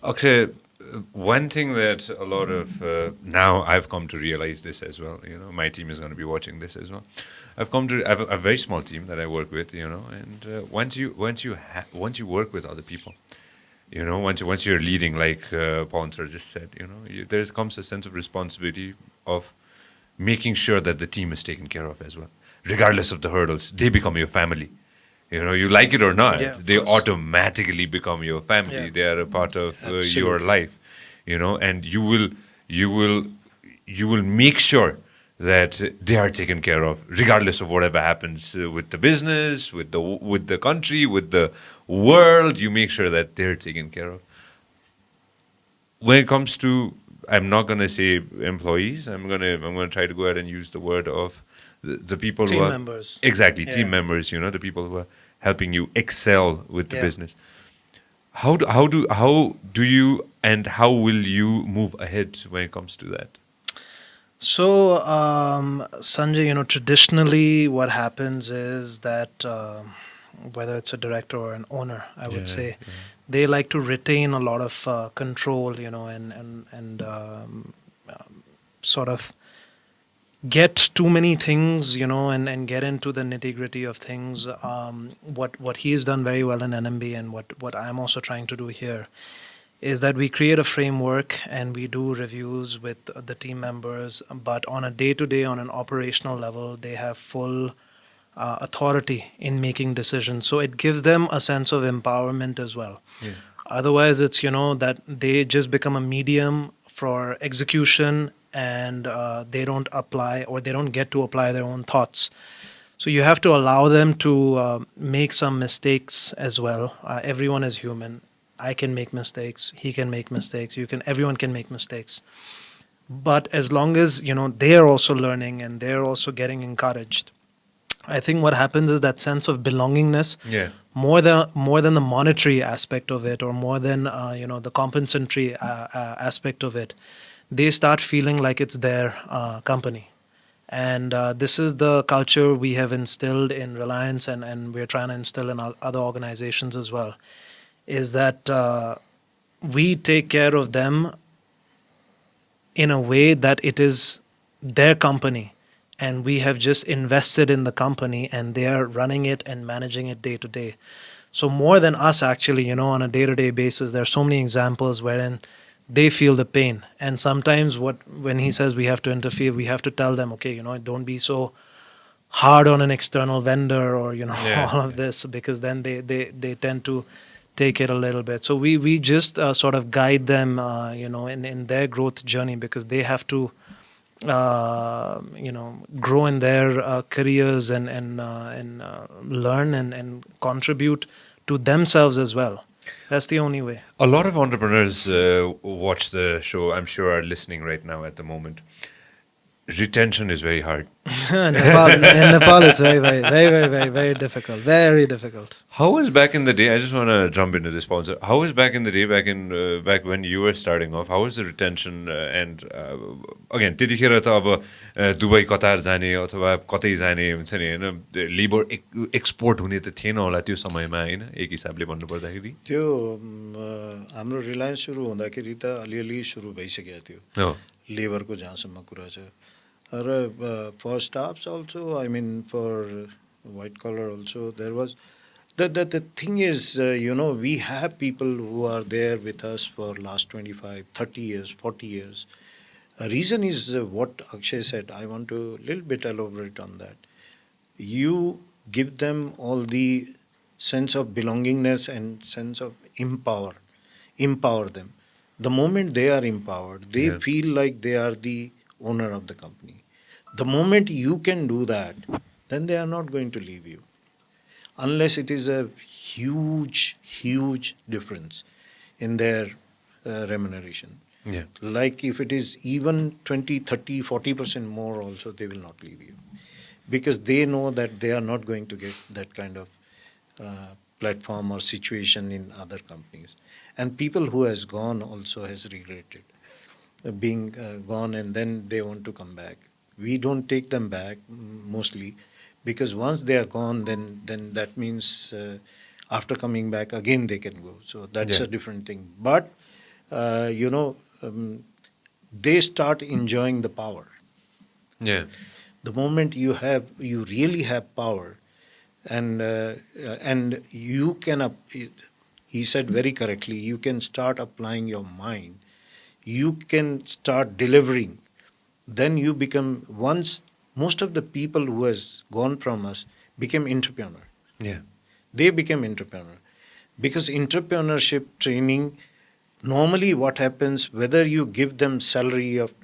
Akshay, one thing that a lot of now I've come to realize this as well. My team is going to be watching this as well. I have a very small team that I work with. And once you work with other people, once you're leading, like Pawan sir just said, there comes a sense of responsibility of making sure that the team is taken care of as well, regardless of the hurdles. They become your family. You like it or not, Yeah, of they course. automatically become your family. Yeah, They are a part of your absolutely. life, and you will make sure that they are taken care of, regardless of whatever happens with the business, with the country, with the world. You make sure that they're taken care of. When it comes to, I'm not gonna say employees. I'm gonna try to go ahead and use the word of the people who Team are members. exactly team Yeah, members. The people who are helping you excel with the yeah. business. How do you and how will you move ahead when it comes to that? So, Sanjay, traditionally what happens is that whether it's a director or an owner, I would Yeah, say, yeah. they like to retain a lot of control, and sort of get too many things, and get into the nitty gritty of things. What he's done very well in NMB, and what I'm also trying to do here, is that we create a framework and we do reviews with the team members, but on a day to day, on an operational level, they have full authority in making decisions. So it gives them a sense of empowerment as well. Yeah. Otherwise, it's, that they just become a medium for execution, and they don't apply, or they don't get to apply their own thoughts. So you have to allow them to make some mistakes as well. Everyone is human. I can make mistakes. He can make mistakes. Everyone can make mistakes. But as long as they are also learning and they're also getting encouraged, I think what happens is that sense of belongingness, Yeah. more than the monetary aspect of it, or more than the compensatory aspect of it, they start feeling like it's their company. And this is the culture we have instilled in Reliance, and we're trying to instill in other organizations as well, is that we take care of them in a way that it is their company, and we have just invested in the company, and they are running it and managing it day to day. So more than us, actually, on a day to day basis, there are so many examples wherein they feel the pain. And sometimes when he says we have to interfere, we have to tell them, okay, don't be so hard on an external vendor, or Yeah. all of this, because then they tend to take it a little bit. So we just sort of guide them, in their growth journey, because they have to grow in their careers, and learn and contribute to themselves as well. That's the only way. A lot of entrepreneurs watch the show, I'm sure, are listening right now at the moment. Retention is very hard. In Nepal, it's very, very, very, very, very, very difficult. Very difficult. How was back in the day? I just want to jump into this sponsor. How was back in the day, back when you were starting off? How was the retention? And again, त्यतिखेर त अब Dubai Qatar जाने अथवा कतै जाने हुन्छ नि होइन, लेबर एक्सपोर्ट हुने त थिएन होला त्यो समयमा होइन, एक हिसाबले भन्नुपर्दाखेरि त्यो हाम्रो रिलायन्स सुरु हुँदाखेरि त अलिअलि सुरु भइसकेको थियो हो लेबरको जहाँसम्म कुरा छ र फर स्टाफ्स अल्सो आई मिन फर white collar also there was the thing is we have people who are there with us for last 25 30 years 40 years. A reason is what Akshay said. I want to little bit elaborate on that. You give them all the sense of belongingness and sense of empower them. The moment they are empowered, they Yeah. feel like they are the owner of the company. The moment you can do that, then they are not going to leave you unless it is a huge difference in their remuneration. Yeah. Like if it is even 20, 30, 40% more also, they will not leave you because they know that they are not going to get that kind of platform or situation in other companies. And people who has gone also has regretted being gone, and then they want to come back. We don't take them back mostly because once they are gone, then that means after coming back again they can go. So that's Yeah. a different thing. But you know, they start enjoying the power. Yeah. The moment you really have power, and you can, he said very correctly, you can start applying your mind, you can start delivering, then you become, once most of the people who has gone from us became entrepreneur. Yeah. They became entrepreneur because entrepreneurship training, normally what happens, whether you give them salary of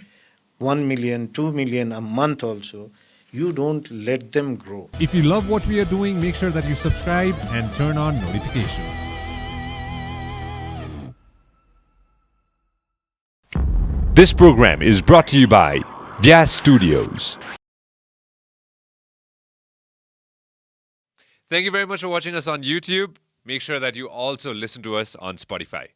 1 million, 2 million a month also, you don't let them grow. If you love what we are doing, make sure that you subscribe and turn on notifications. This program is brought to you by Vyas Studios. Thank you very much for watching us on YouTube. Make sure that you also listen to us on Spotify.